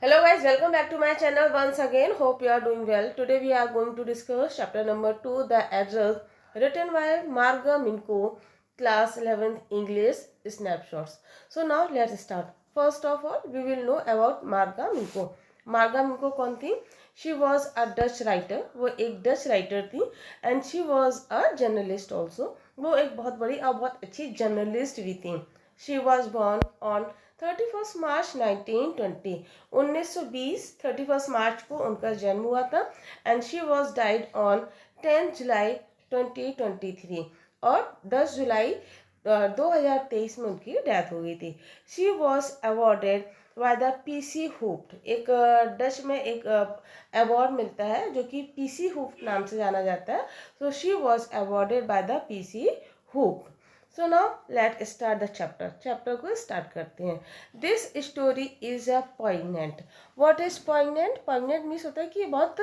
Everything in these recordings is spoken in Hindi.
Hello guys, welcome back to my channel once again. Hope you are doing well. Today we are going to discuss chapter number 2, The Address, written by Marga Minko, class 11th English snapshots. So now let's start. First of all, we will know about Marga Minko. Marga Minko कौन थी? She was a Dutch writer. वो एक Dutch writer थी and she was a journalist also. वो एक बहुत बड़ी और बहुत अच्छी journalist भी थी. She was born on 31 मार्च 1920 1920 31 मार्च को उनका जन्म हुआ था and she was died on 10 जुलाई 2023 और 10 जुलाई 2023 में उनकी डेथ हो गई थी. She was awarded by the PC Hooft. एक डच में एक अवार्ड मिलता है जो कि पीसी हुप्ट नाम से जाना जाता है. So she was awarded by the PC Hooft. So now let start the chapter को स्टार्ट करते हैं. This story is a poignant. What is poignant? Poignant means होता है कि बहुत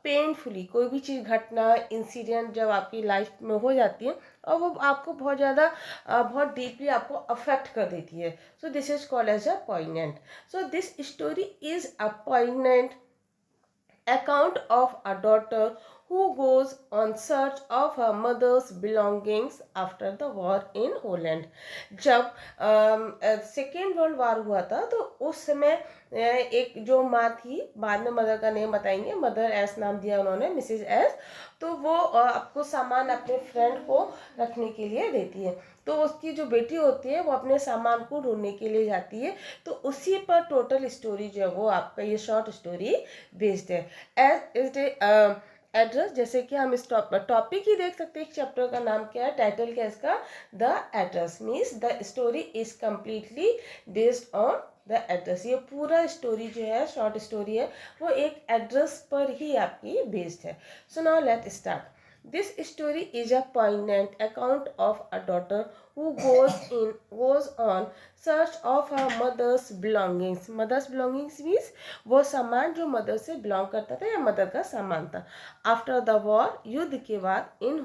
पेनफुली कोई भी चीज़ घटना इंसिडेंट जब आपकी लाइफ में हो जाती है और वो आपको बहुत ज़्यादा बहुत डीपली आपको अफेक्ट कर देती है. So this is called as a poignant. So this story is a poignant account of a daughter who goes on search of her mother's belongings after the war in Holland. जब सेकेंड वर्ल्ड वार हुआ था तो उस समय एक जो माँ थी, बाद में मदर का नेम बताएंगे, मदर एस नाम दिया उन्होंने, मिसेज एस. तो वो आपको सामान अपने फ्रेंड को रखने के लिए देती है. तो उसकी जो बेटी होती है वो अपने सामान को ढूंढने के लिए जाती है. तो उसी पर टोटल स्टोरी जो है वो आपका ये शॉर्ट स्टोरी बेस्ड है. एज इज एड्रेस, जैसे कि हम इस टॉपिक ही देख सकते हैं. चैप्टर का नाम क्या है, टाइटल क्या है इसका? The address. Means the story is completely based on the address. ये पूरा स्टोरी जो है, शॉर्ट स्टोरी है, वो एक एड्रेस पर ही आपकी बेस्ड है. सो now let start. This story is a poignant account of a daughter who goes on search of her mother's belongings. Mother's belongings means वो सामान जो मदर से बिलोंग करता था या मदर का सामान था. आफ्टर द वॉर, युद्ध के बाद, इन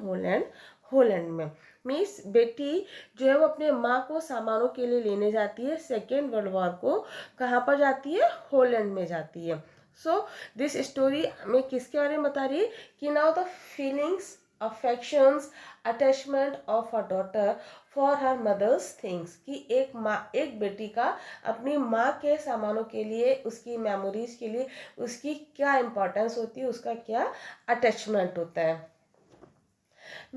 होलैंड में. मीन्स बेटी जो है वो अपने माँ को सामानों के लिए लेने जाती है. सेकेंड वर्ल्ड वॉर को कहाँ पर जाती है? होलैंड में जाती है. सो दिस स्टोरी में किसके बारे में बता रही है कि now the feelings, affections, attachment of a daughter for her mother's things. कि एक बेटी का अपनी माँ के सामानों के लिए, उसकी मेमोरीज के लिए उसकी क्या इम्पोर्टेंस होती है, उसका क्या अटैचमेंट होता है.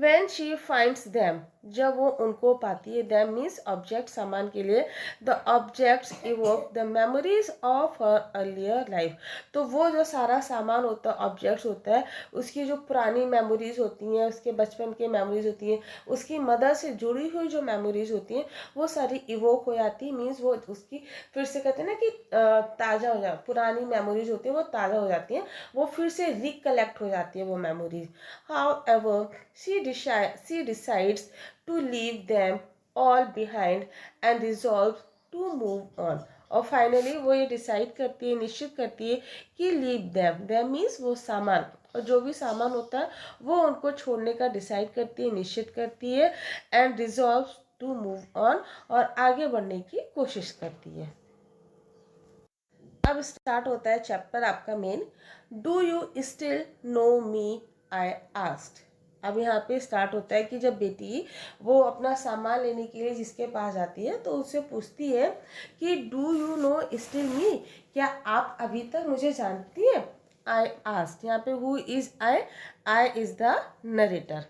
When she finds them, जब वो उनको पाती है, them means object, सामान के लिए, the objects evoke the memories of her earlier life. तो वो जो सारा सामान होता है, ऑब्जेक्ट्स होता है, उसकी जो पुरानी मेमोरीज होती हैं, उसके बचपन की मेमोरीज होती हैं, उसकी मदर से जुड़ी हुई जो मेमोरीज होती हैं, वो सारी इवोक हो जाती है. मीन्स वो उसकी फिर से कहते हैं ना कि ताज़ा हो जाए, पुरानी मेमोरीज होती है वो ताज़ा हो जाती हैं, वो फिर से रिकलेक्ट हो जाती है वो memories. However, she decides to leave them all behind and resolves to move on. और फाइनली वो ये डिसाइड करती है, निश्चित करती है कि लीव देम मीन्स वो सामान, और जो भी सामान होता है वो उनको छोड़ने का डिसाइड करती है, निश्चित करती है. And resolve to move on, और आगे बढ़ने की कोशिश करती है. अब स्टार्ट होता है चैप्टर आपका main. Do you still know me, I asked. अब यहाँ पे स्टार्ट होता है कि जब बेटी वो अपना सामान लेने के लिए जिसके पास जाती है तो उससे पूछती है कि डू यू नो स्टिल मी, क्या आप अभी तक मुझे जानती हैं. आई आस्क्ड, यहाँ पे who is I is the narrator.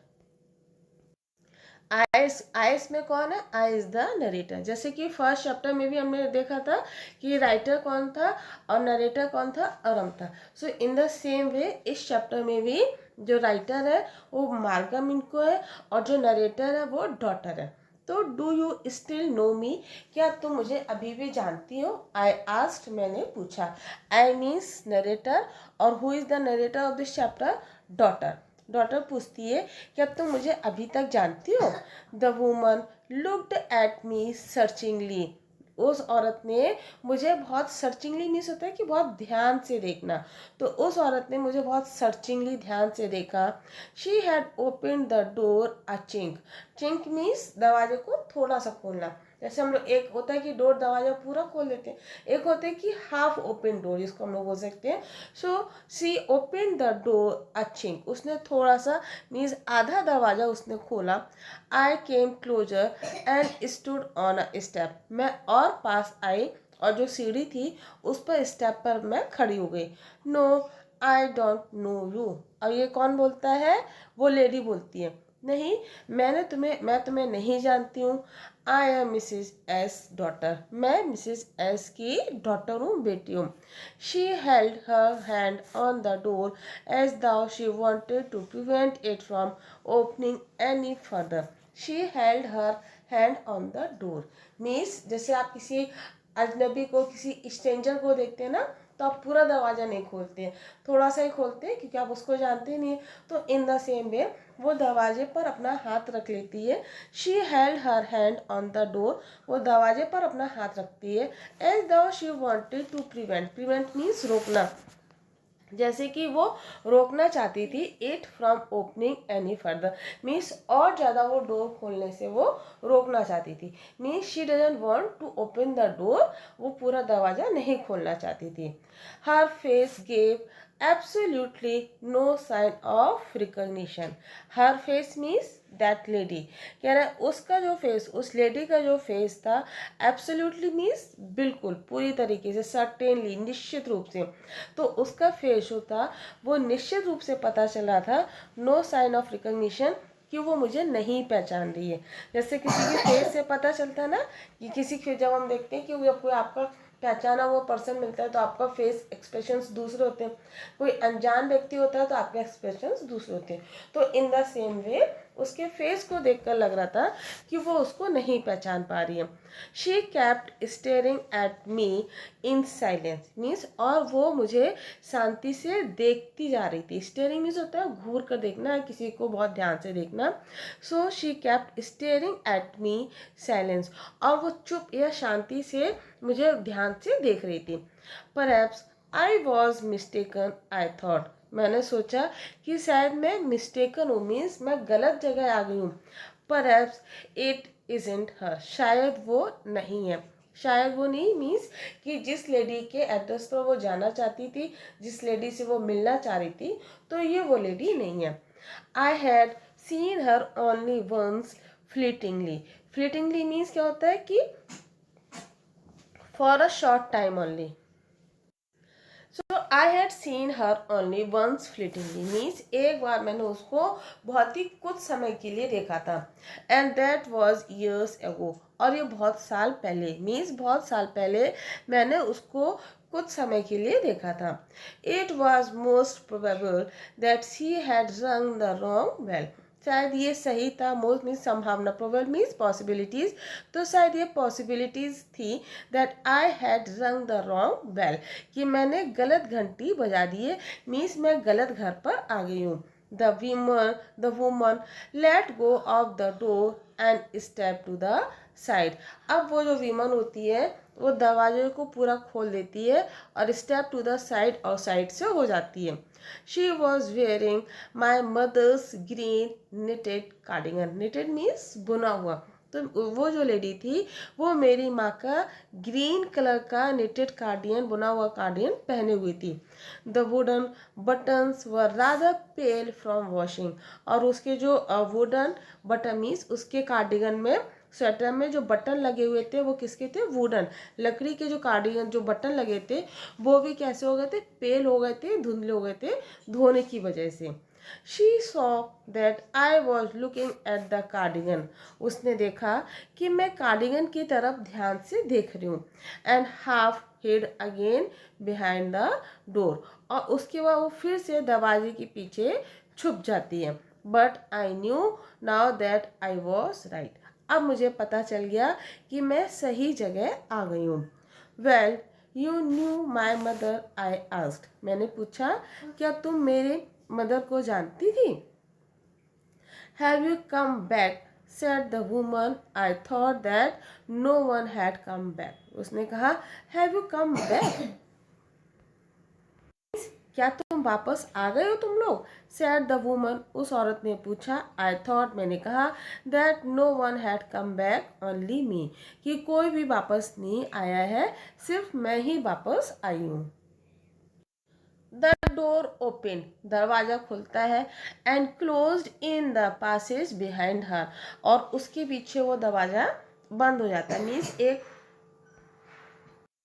Ice में कौन है? I is the narrator. जैसे कि फर्स्ट चैप्टर में भी हमने देखा था कि राइटर कौन था और नरेटर कौन था? अरम था. सो इन द सेम वे इस चैप्टर में भी जो राइटर है वो मार्गा मिनको है और जो नरेटर है वो डॉटर है. तो डू यू स्टिल नो मी, क्या तुम मुझे अभी भी जानती हो? आई आस्क्ड, मैंने पूछा. आई मीन्स नरेटर, और who is the narrator of this chapter? Daughter. Daughter पूछती है क्या तुम मुझे अभी तक जानती हो? The woman looked at me searchingly. उस औरत ने मुझे बहुत सर्चिंगली मीन्स होता है कि बहुत ध्यान से देखना. तो उस औरत ने मुझे बहुत सर्चिंगली ध्यान से देखा. She had open the door a chink. Chink means दरवाजे को थोड़ा सा खोलना. जैसे हम लोग, एक होता है कि डोर दरवाजा पूरा खोल देते हैं, एक होता है कि हाफ ओपन डोर, जिसको हम लोग बोल सकते हैं। So she open the door a chink, उसने थोड़ा सा मीन्स आधा दरवाजा उसने खोला। I came closer and stood on a step, मैं और पास आई और जो सीढ़ी थी उस पर स्टेप पर मैं खड़ी हो गई। No I don't know you, अब ये कौन बोलता है? वो लेडी बोलती है, नहीं मैं तुम्हें नहीं जानती हूँ। I am Mrs S daughter, मैं मिसिज एस की डॉटर हूँ, बेटी हूँ। She held her hand on the door as though she wanted to prevent it from opening any further. She held her hand on the door means, जैसे आप किसी अजनबी को, किसी स्ट्रेंजर को देखते हैं ना, तो आप पूरा दरवाज़ा नहीं खोलते हैं, थोड़ा सा ही खोलते हैं, क्योंकि आप उसको जानते ही नहीं है। तो इन द सेम वे वो दरवाजे पर अपना हाथ रख लेती है। She held her hand on the door, वो दरवाजे पर अपना हाथ रखती है। As though she wanted to prevent, prevent means रोकना, जैसे कि वो रोकना चाहती थी it from opening any further, means और ज़्यादा वो डोर खोलने से वो रोकना चाहती थी। Means she doesn't want to open the door, वो पूरा दरवाज़ा नहीं खोलना चाहती थी। Her face gave absolutely no sign of recognition. Her face means that lady, कह रहा है उसका जो फेस, उस लेडी का जो फेस था, एब्सोल्युटली मीन्स बिल्कुल, पूरी तरीके से, सर्टेनली, निश्चित रूप से, तो उसका फेस जो था वो निश्चित रूप से पता चला था, नो साइन ऑफ रिकॉग्निशन, कि वो मुझे नहीं पहचान रही है। जैसे किसी के फेस से पता चलता है ना, कि किसी के, जब हम देखते हैं कि जब कोई आपका पहचाना हुआ पर्सन मिलता है तो आपका फेस एक्सप्रेशंस दूसरे होते हैं, कोई अनजान व्यक्ति होता है तो आपके एक्सप्रेशंस दूसरे होते हैं। तो इन द सेम वे उसके फेस को देखकर लग रहा था कि वो उसको नहीं पहचान पा रही है। She kept staring at me in silence means, और वो मुझे शांति से देखती जा रही थी। स्टेयरिंग मीन्स होता है घूर कर देखना है किसी को, बहुत ध्यान से देखना। So she kept staring at me silence, और वो चुप या शांति से मुझे ध्यान से देख रही थी। Perhaps I was mistaken, I thought, मैंने सोचा कि शायद मैं मिस्टेकन हूँ, मीन्स मैं गलत जगह आ गई हूँ। परहैप्स इट इजंट हर, शायद वो नहीं है। शायद वो नहीं मीन्स कि जिस लेडी के एड्रेस पर वो जाना चाहती थी, जिस लेडी से वो मिलना चाह रही थी, तो ये वो लेडी नहीं है। I had seen her only once fleetingly. Fleetingly means क्या होता है कि for a short time only. So I had seen her only once fleetingly means, एक बार मैंने उसको बहुत ही कुछ समय के लिए देखा था। And that was years ago, और ये बहुत साल पहले, मीन्स बहुत साल पहले मैंने उसको कुछ समय के लिए देखा था। It was most probable that she had रंग द रॉन्ग बेल, शायद ये सही था। मोस्ट मीन्स संभावना, प्रोबेबल मीन्स पॉसिबिलिटीज, तो शायद ये पॉसिबिलिटीज थी दैट आई हैड रंग द रॉन्ग बेल, कि मैंने गलत घंटी बजा दी है, मीन्स मैं गलत घर पर आ गई हूँ। The woman let go of the door and step to the side, अब वो जो वीमन होती है वो दरवाजे को पूरा खोल देती है और स्टेप टू द साइड, और साइड से हो जाती है। She was wearing my mother's green knitted cardigan, knitted means बुना हुआ, तो वो जो लेडी थी वो मेरी माँ का ग्रीन कलर का निटेड कार्डियन, बुना हुआ कार्डियन पहने हुई थी। The wooden buttons were rather pale from washing, और उसके जो वुडन बटन मीन्स उसके कार्डिगन में, स्वेटर में जो बटन लगे हुए थे वो किसके थे? वुडन, लकड़ी के जो कार्डिगन जो बटन लगे थे वो भी कैसे हो गए थे? पेल हो गए थे, धुंधले हो गए थे धोने की वजह से। She saw that I was looking at the cardigan, उसने देखा कि मैं कार्डिगन की तरफ ध्यान से देख रही हूँ। And half hid again behind the door, और उसके बाद वो फिर से दरवाजे के पीछे छुप जाती है। But I knew now that I was right, अब मुझे पता चल गया कि मैं सही जगह आ गई हूँ। Well you knew my mother, I asked, मैंने पूछा क्या तुम मेरे मदर को जानती थी? Have you come back said the woman, I thought that no one had come back, उसने कहा हैव यू कम बैक, क्या तुम वापस आ गए हो तुम लोग? सेड द वुमन, उस औरत ने पूछा। आई थॉट, मैंने कहा, that no one had come back only me, कि कोई भी वापस नहीं आया है, सिर्फ मैं ही वापस आई हूँ। द डोर ओपन, दरवाजा खुलता है, and closed in the passage behind her, और उसके पीछे वो दरवाजा बंद हो जाता है। मीन्स एक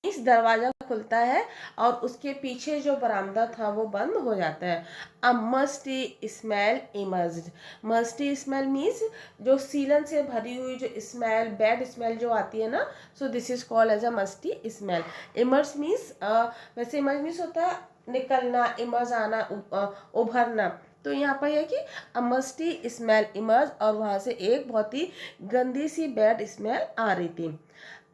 इस दरवाजा खुलता है और उसके पीछे जो बरामदा था वो बंद हो जाता है। A musty smell emerged, musty smell means जो सीलन से भरी हुई जो स्मेल, बैड स्मेल जो आती है ना, so this is called as a musty smell. Emerge means वैसे इमर्ज मीन्स होता है निकलना, इमर्ज आना, उभरना। तो यहाँ पर यह कि अ मस्टी स्मेल इमर्ज, और वहाँ से एक बहुत ही गंदी सी बैड स्मेल आ रही थी।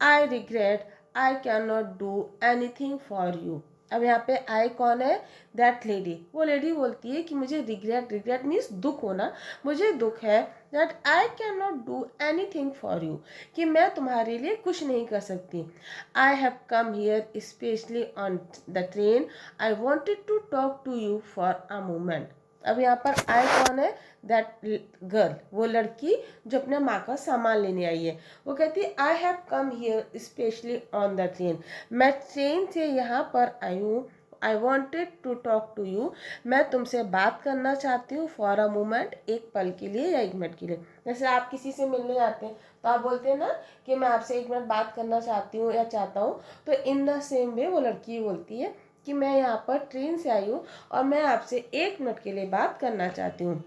I regret I can not do anything for you. अब यहाँ पे आई कौन है? That lady. वो लेडी बोलती है कि मुझे रिग्रेट, रिग्रेट मीन्स दुख होना, मुझे दुख है, that I can not do anything for you, कि मैं तुम्हारे लिए कुछ नहीं कर सकती। I have come here specially on the train, I wanted to talk to you for a moment. अब यहाँ पर आई कौन है? दैट गर्ल, वो लड़की जो अपने माँ का सामान लेने आई है। वो कहती है I have come here specially on the train, मैं ट्रेन से यहाँ पर आई हूँ। I wanted to talk to you, मैं तुमसे बात करना चाहती हूँ। फॉर अ मोमेंट, एक पल के लिए या एक मिनट के लिए। जैसे आप किसी से मिलने जाते हैं तो आप बोलते हैं ना कि मैं आपसे एक मिनट बात करना चाहती हूँ या चाहता हूँ, तो इन द सेम वे वो लड़की बोलती है कि मैं यहाँ पर ट्रेन से आई हूँ और मैं आपसे एक मिनट के लिए बात करना चाहती हूँ।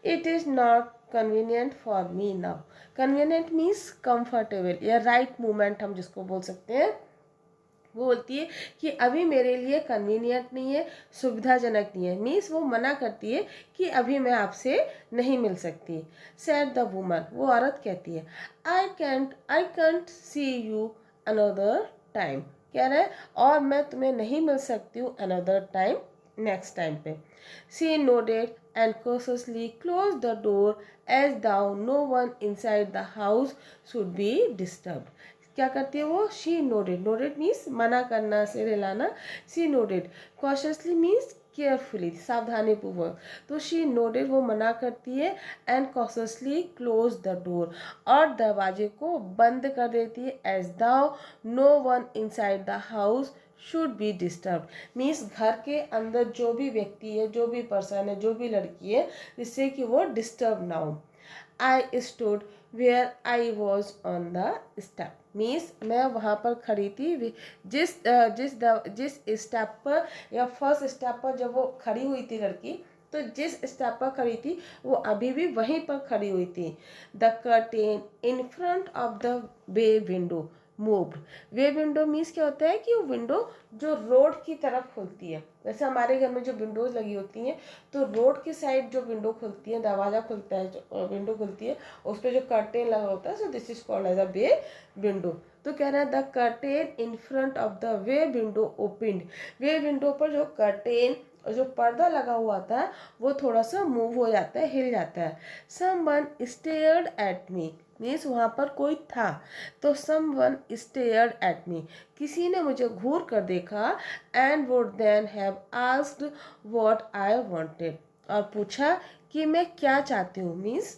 It is not convenient for me now, convenient means comfortable या राइट मोमेंट हम जिसको बोल सकते हैं। वो बोलती है कि अभी मेरे लिए कन्वीनियंट नहीं है, सुविधाजनक नहीं है। मीन्स वो मना करती है कि अभी मैं आपसे नहीं मिल सकती। सेड द वुमन, वो औरत कहती है I can't C you another time, कह रहा है और मैं तुम्हें नहीं मिल सकती हूँ अनदर टाइम, नेक्स्ट टाइम पे। She nodded and cautiously closed the door as though no one inside the house should be disturbed. क्या करती है वो? शी नोडेड, नोडेड मीन्स मना करना, से हिलाना। She nodded cautiously means carefully, सावधानी पूर्वक। तो शी नोडेड, वो मना करती है, and cautiously close the door, और दरवाजे को बंद कर देती है। As though no one inside the house should be disturb, means घर के अंदर जो भी व्यक्ति है, जो भी पर्सन है, जो भी लड़की है, जिससे कि वो डिस्टर्ब ना हो। I stood where I was on the step, means मैं वहाँ पर खड़ी थी, जिस स्टेप पर या फर्स्ट स्टेप पर जब वो खड़ी हुई थी लड़की, तो जिस स्टेप पर खड़ी थी वो अभी भी वहीं पर खड़ी हुई थी। The curtain in front of the bay window moved. Way window means क्या होता है कि वो विंडो जो रोड की तरफ खुलती है। वैसे हमारे घर में जो विंडोज लगी होती हैं, तो रोड की साइड जो विंडो खुलती है, दरवाजा खुलता है, जो विंडो खुलती है, उस पर जो कर्टेन लगा होता है, so this is called as a bay window. तो कह रहा है the curtain in front of the bay window opened, bay window पर जो कर्टेन और जो पर्दा लगा हुआ था वो थोड़ा सा मूव हो जाता है, हिल जाता है। Someone stared at me, means वहाँ पर कोई था, तो समवन स्टेयर्ड एट मी, किसी ने मुझे घूर कर देखा। And would then have asked what I wanted, और पूछा कि मैं क्या चाहती हूँ। मीन्स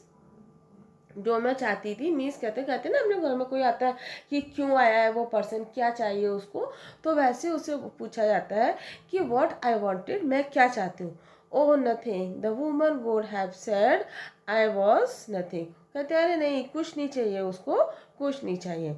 जो मैं चाहती थी, मीन्स कहते कहते ना अपने घर में कोई आता है कि क्यों आया है वो पर्सन, क्या चाहिए उसको, तो वैसे उसे पूछा जाता है कि व्हाट आई वांटेड, मैं क्या चाहती हूँ। Oh nothing, the woman would have said I was nothing, कहते अरे नहीं कुछ नहीं चाहिए उसको, कुछ नहीं चाहिए।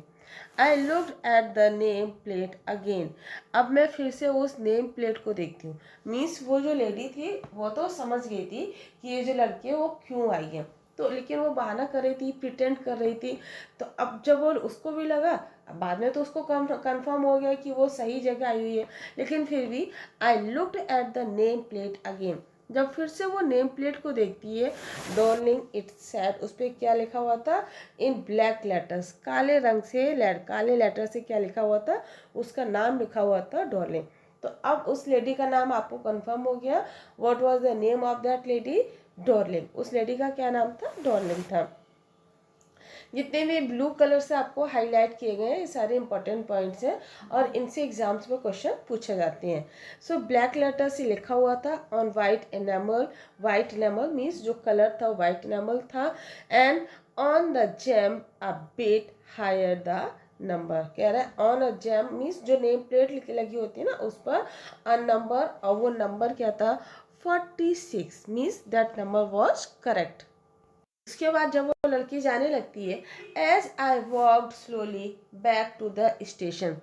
I looked at the name plate again, अब मैं फिर से उस नेम प्लेट को देखती हूँ। मीन्स वो जो लेडी थी वो तो समझ गई थी कि ये जो लड़की है वो क्यों आई है, तो लेकिन वो बहाना कर रही थी, प्रिटेंड कर रही थी। तो अब जब वो उसको भी लगा, अब बाद में तो उसको कंफर्म हो गया कि वो सही जगह आई हुई है, लेकिन फिर भी I looked at the name plate again, जब फिर से वो नेम प्लेट को देखती है, डार्लिंग इट सेड, उस पर क्या लिखा हुआ था? इन ब्लैक लेटर्स, काले रंग से, काले लेटर से क्या लिखा हुआ था? उसका नाम लिखा हुआ था डार्लिंग। तो अब उस लेडी का नाम आपको कंफर्म हो गया। What was the name of that lady? Darling. उस लेडी का क्या नाम था? डार्लिंग था। जितने भी ब्लू कलर से आपको हाईलाइट किए गए हैं ये सारे इंपॉर्टेंट पॉइंट्स हैं और इनसे एग्जाम्स में क्वेश्चन पूछे जाते हैं। सो ब्लैक लेटर से लिखा हुआ था on white enamel. White enamel means जो कलर था वाइट एनामल था। And on the gem a bit higher the number. कह रहा है ऑन अ जेम मीन्स जो नेम प्लेट लगी होती है ना उस पर अ नंबर, और वो नंबर क्या था 46 means that number was correct. उसके बाद जब वो लड़की जाने लगती है, as I walked slowly back to the station,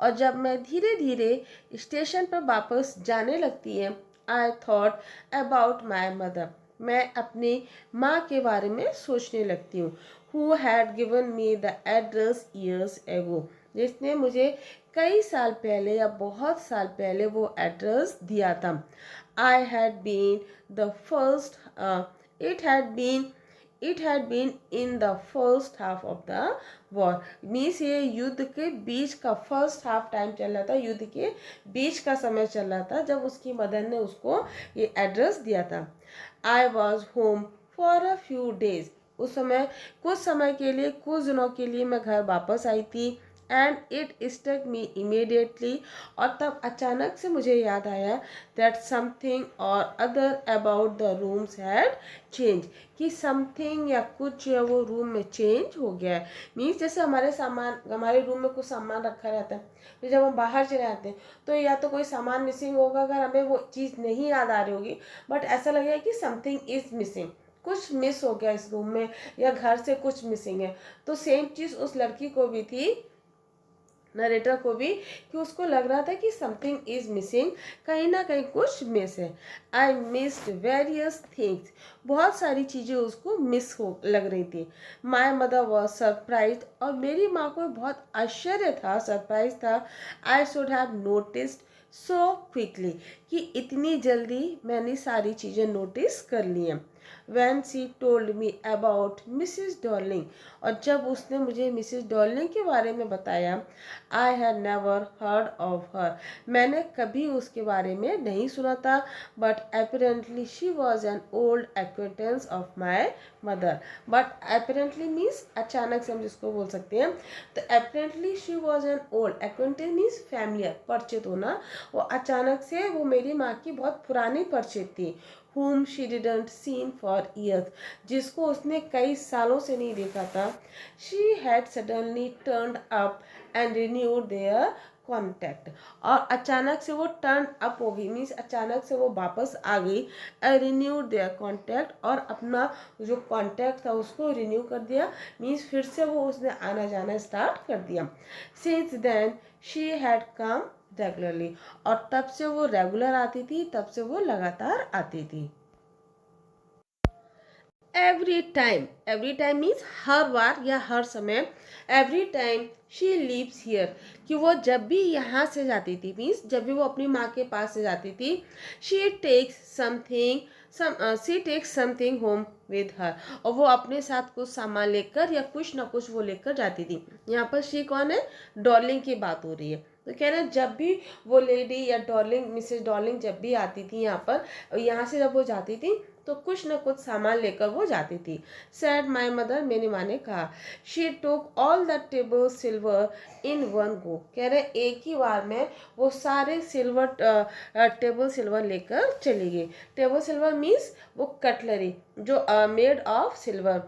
और जब मैं धीरे धीरे स्टेशन पर वापस जाने लगती है, I thought about my mother, मैं अपनी माँ के बारे में सोचने लगती हूँ, who had given me the address years ago, जिसने मुझे कई साल पहले या बहुत साल पहले वो एड्रेस दिया था। I had been the first it had been it had been in the first half of the war means ये युद्ध के बीच का फर्स्ट हाफ टाइम चल रहा था, युद्ध के बीच का समय चल रहा था जब उसकी मदर ने उसको ये एड्रेस दिया था। I was home for a few days, उस समय कुछ समय के लिए कुछ दिनों के लिए मैं घर वापस आई थी। And it struck me immediately, और तब अचानक से मुझे याद आया that something or other about the rooms had change, कि समथिंग या कुछ जो है वो रूम में चेंज हो गया है। मीन्स जैसे हमारे सामान, हमारे रूम में कुछ सामान रखा रहता है, तो जब हम बाहर चले आते हैं तो या तो कोई सामान मिसिंग होगा, अगर हमें वो चीज़ नहीं याद आ रही होगी, बट ऐसा लगेगा कि समथिंग इज मिसिंग, कुछ मिस हो गया इस रूम में या घर से कुछ मिसिंग है। तो सेम चीज़ उस लड़की को भी थी, नरेटर को भी, कि उसको लग रहा था कि समथिंग इज मिसिंग, कहीं ना कहीं कुछ मिस है। आई मिस्ड वेरियस थिंग्स, बहुत सारी चीज़ें उसको मिस हो लग रही थी। माई मदर वॉज सरप्राइज, और मेरी माँ को बहुत आश्चर्य था, सरप्राइज था। I should have noticed so quickly, कि इतनी जल्दी मैंने सारी चीज़ें नोटिस कर ली हैं। Van C told me about Mrs Darling, और जब उसने मुझे मिसिज डॉर्लिंग के बारे में बताया, I had never heard of her, मैंने कभी उसके बारे में नहीं सुना था, but apparently she was an old acquaintance of my mother. But apparently means अचानक से हम जिसको बोल सकते हैं, तो apparently she was an old acquaintance means familiar, परिचित होना, वो अचानक से वो मेरी माँ की बहुत पुरानी परिचित थी। whom she didn't seen for years, जिसको उसने कई सालों से नहीं देखा था। she had suddenly turned up and renewed their contact, और अचानक से वो टर्न अप हो गई, मीन्स अचानक से वो वापस आ गई। रिन्यूड देयर कॉन्टैक्ट, और अपना जो कॉन्टैक्ट था उसको रिन्यू कर दिया, मीन्स फिर से वो उसने आना जाना स्टार्ट कर दिया। Since then she had come regularly, और तब से वो रेगुलर आती थी, तब से वो लगातार आती थी। एवरी टाइम मीन्स हर बार या हर समय। Every time she lives here, कि वो जब भी यहाँ से जाती थी, मीन्स जब भी वो अपनी माँ के पास से जाती थी, she takes something home with her, और वो अपने साथ कुछ सामान लेकर या कुछ ना कुछ वो लेकर जाती थी। यहाँ पर शी कौन है, डॉर्लिंग की बात हो रही है। तो कह रहे हैं जब भी वो लेडी या डॉर्लिंग, मिसेस डॉर्लिंग जब भी आती थी यहाँ पर, यहाँ से जब वो जाती थी तो कुछ न कुछ सामान लेकर वो जाती थी। सैड माई मदर, मेरी माँ ने कहा। She took all the table silver in one go, कह रहे एक ही बार में वो सारे सिल्वर टेबल सिल्वर लेकर चली गई। टेबल सिल्वर मीन्स वो कटलरी जो मेड ऑफ सिल्वर,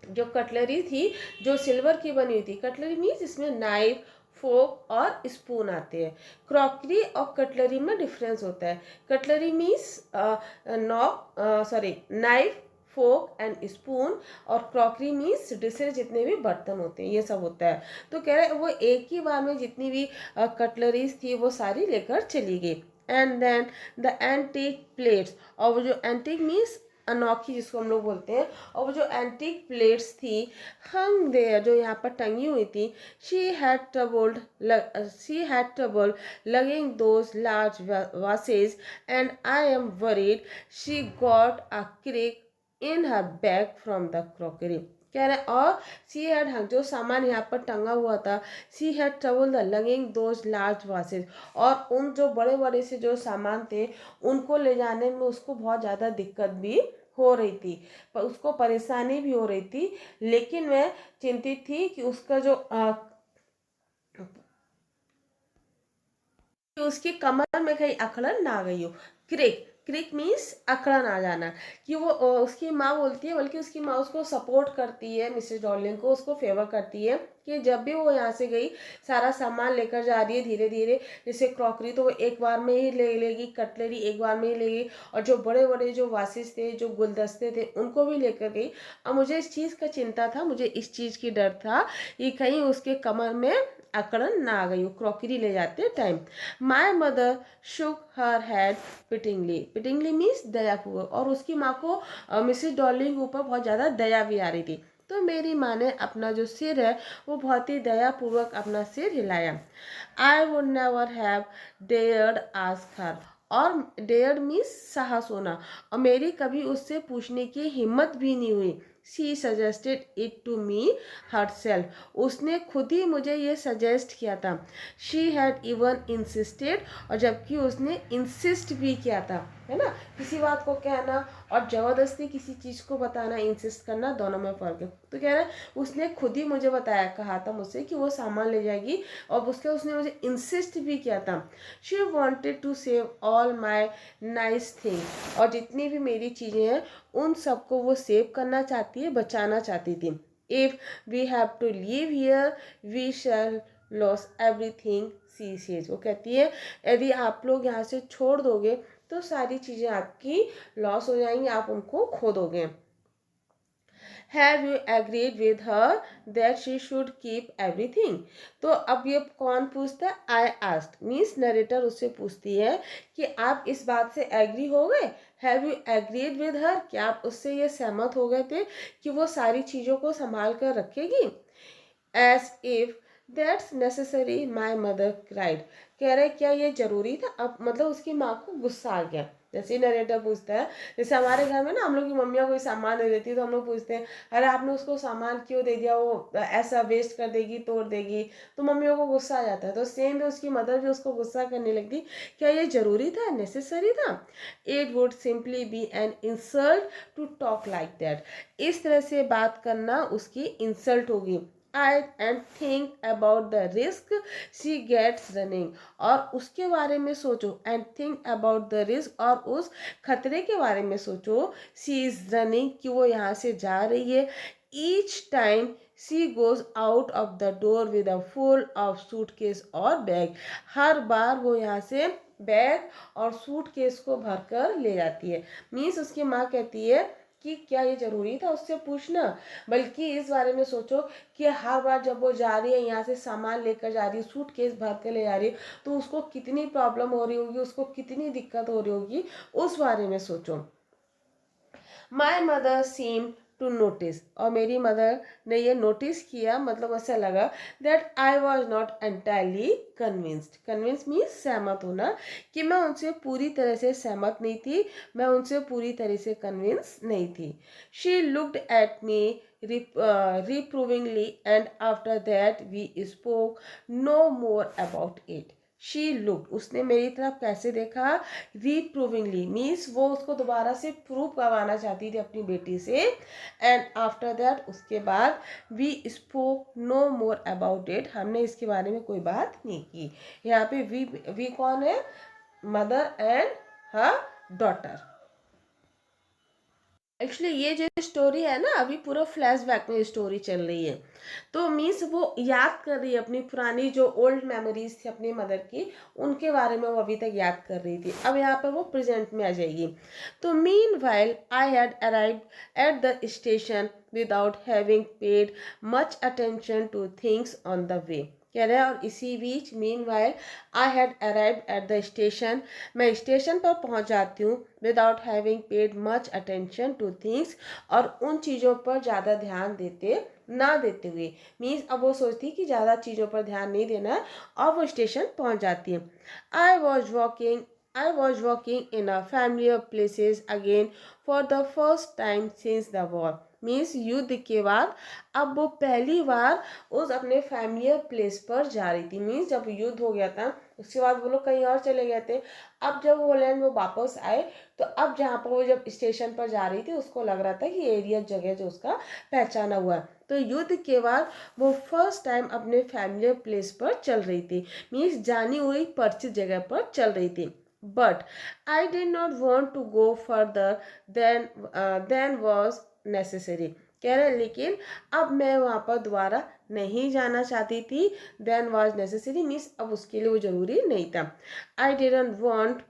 जो कटलरी थी जो सिल्वर की बनी हुई थी। कटलरी मीन्स इसमें नाइफ, फोक और स्पून आते हैं। क्रॉकरी और कटलरी में डिफरेंस होता है। Cutlery means knife, fork and spoon, और क्रॉकरी मीन्स डिशेज, जितने भी बर्तन होते हैं ये सब होता है। तो कह रहे हैं वो एक ही बार में जितनी भी कटलरीज थी वो सारी लेकर चली गई। And then the antique plates, और वो जो एंटीक मीन्स अनोखी जिसको हम लोग बोलते हैं, और वो जो एंटीक प्लेट्स थी हंग देयर, जो यहाँ पर टंगी हुई थी। She had trouble lugging those large vases and I am worried she got a crick in her back from the crockery. कह रहे हैं और सी हैड हंग, जो सामान यहाँ पर टंगा हुआ था, she had trouble the lugging those large vases, और उन जो बड़े बड़े से जो सामान थे उनको ले जाने में उसको बहुत ज़्यादा दिक्कत भी हो रही थी, पर उसको परेशानी भी हो रही थी, लेकिन मैं चिंतित थी कि उसका जो कि उसकी कमर में कहीं अकड़न ना आ गई हो। क्रिक, क्रिक मीन्स अकड़न आ जाना, कि वो उसकी माँ बोलती है, बल्कि उसकी माँ उसको सपोर्ट करती है, मिसेस डॉर्लिंग को उसको फेवर करती है कि जब भी वो यहाँ से गई सारा सामान लेकर जा रही है धीरे धीरे, जैसे क्रॉकरी तो वो एक बार में ही ले लेगी, कटलरी एक बार में ही लेगी, और जो बड़े बड़े जो वासेस थे, जो गुलदस्ते थे, उनको भी लेकर गई। अब मुझे इस चीज़ का चिंता था, मुझे इस चीज़ की डर था कि कहीं उसके कमर में अकड़न ना आ गई हो क्रॉकरी ले जाते time. My mother shook her head pityingly, pityingly means दयापूर्वक, और उसकी माँ को मिसेस डॉर्लिंग के ऊपर बहुत ज़्यादा दया भी आ रही थी। तो मेरी माँ ने अपना जो सिर है वो बहुत ही दयापूर्वक अपना सिर हिलाया। I would never have dared ask her, और डेयर्ड मीन्स साहस होना, और मेरी कभी उससे पूछने की हिम्मत भी नहीं हुई। She suggested it to me herself, उसने खुद ही मुझे ये सजेस्ट किया था। शी हैड इवन इंसिस्टेड, और जबकि उसने इंसिस्ट भी किया था, है ना, किसी बात को कहना और ज़बरदस्ती किसी चीज़ को बताना, इंसिस्ट करना, दोनों में फ़र्क है। तो कह रहा है उसने खुद ही मुझे बताया, कहा था मुझसे कि वो सामान ले जाएगी, और उसने मुझे इंसिस्ट भी किया था। She wanted to save all my nice thing, और जितनी भी मेरी चीज़ें हैं उन सबको वो सेव करना चाहती है, बचाना चाहती थी। If we have to leave here we shall lose everything, she says, वो कहती है यदि आप लोग यहाँ से छोड़ दोगे तो सारी चीज़ें आपकी लॉस हो जाएंगी, आप उनको खो दोगे। Have you agreed with her that she should keep everything, तो अब ये कौन पूछता है, आई आस्क्ड मीन्स नरेटर उससे पूछती है कि आप इस बात से एग्री हो गए, have you agreed with her, क्या आप उससे ये सहमत हो गए थे कि वो सारी चीज़ों को संभाल कर रखेगी। As if that's necessary my mother cried, कह रहे क्या ये जरूरी था, अब मतलब उसकी माँ को गुस्सा आ गया। जैसे नरेटर पूछता है, जैसे हमारे घर में ना हम लोग की मम्मियाँ कोई सामान दे देती है तो हम लोग पूछते हैं अरे आपने उसको सामान क्यों दे दिया, वो ऐसा वेस्ट कर देगी, तोड़ देगी, तो मम्मियों को गुस्सा आ जाता है। तो सेम भी उसकी मदर भी उसको गुस्सा करने लगती, क्या ये जरूरी था, नेसेसरी था। It would simply be an insult to talk like that, इस तरह से बात करना उसकी इंसल्ट होगी। I and think about the risk she gets running, और उसके बारे में सोचो, and think about the risk, और उस खतरे के बारे में सोचो, she is running, कि वो यहाँ से जा रही है, each time she goes out of the door with a full of suitcase और बैग, हर बार वो यहाँ से बैग और सूटकेस को भरकर ले जाती है। मीन्स उसकी माँ कहती है कि क्या ये जरूरी था उससे पूछना, बल्कि इस बारे में सोचो कि हर बार जब वो जा रही है यहाँ से सामान लेकर जा रही है, सूटकेस भर के ले जा रही है, तो उसको कितनी प्रॉब्लम हो रही होगी, उसको कितनी दिक्कत हो रही होगी, उस बारे में सोचो। My mother seem to notice, और मेरी मदर ने ये नोटिस किया, मतलब ऐसा लगा that I was not entirely convinced, convince means सहमत होना, कि मैं उनसे पूरी तरह से सहमत नहीं थी, मैं उनसे पूरी तरह से कन्विंस नहीं थी। She looked at me reprovingly, and after that we spoke no more about it. She look, उसने मेरी तरफ कैसे देखा, रिप्रूविंगली मीन्स वो उसको दोबारा से प्रूव करवाना चाहती थी अपनी बेटी से। एंड आफ्टर दैट, उसके बाद, we spoke no more about it, हमने इसके बारे में कोई बात नहीं की। यहाँ पे वी कौन है, mother and her daughter. Actually ये जो स्टोरी है ना, अभी पूरा फ्लैशबैक में स्टोरी चल रही है, तो मीन्स वो याद कर रही है अपनी पुरानी जो ओल्ड मेमोरीज थी अपनी मदर की, उनके बारे में वो अभी तक याद कर रही थी। अब यहाँ पे वो प्रेजेंट में आ जाएगी। तो meanwhile I had arrived at the station without having paid much attention to things on the way, कह रहे हैं, और इसी बीच meanwhile I had arrived at the station, मैं स्टेशन पर पहुंच जाती हूँ, without having paid much attention to things, और उन चीज़ों पर ज़्यादा ध्यान देते हुए, मीन्स अब वो सोचती कि ज़्यादा चीज़ों पर ध्यान नहीं देना है, और वो स्टेशन पहुंच जाती है। I was walking in a familiar places again for the first time since the war, means युद्ध के बाद अब वो पहली बार उस अपने फैमिलियर प्लेस पर जा रही थी। मीन्स जब युद्ध हो गया था, उसके बाद वो लोग कहीं और चले गए थे। अब जब होलैंड में वापस आए तो अब जहाँ पर वो जब स्टेशन पर जा रही थी उसको लग रहा था कि एरिया जगह जो उसका पहचाना हुआ है। तो युद्ध के बाद वो फर्स्ट टाइम अपने फैमिली प्लेस पर चल रही थी, मीन्स जानी हुई परिचित जगह पर चल रही थी। But I did not want to go further than was necessary. कह रहे लेकिन अब मैं वहाँ पर दोबारा नहीं जाना चाहती थी। देन वॉज नेसेसरी मीन्स अब उसके लिए वो जरूरी नहीं था। I didn't want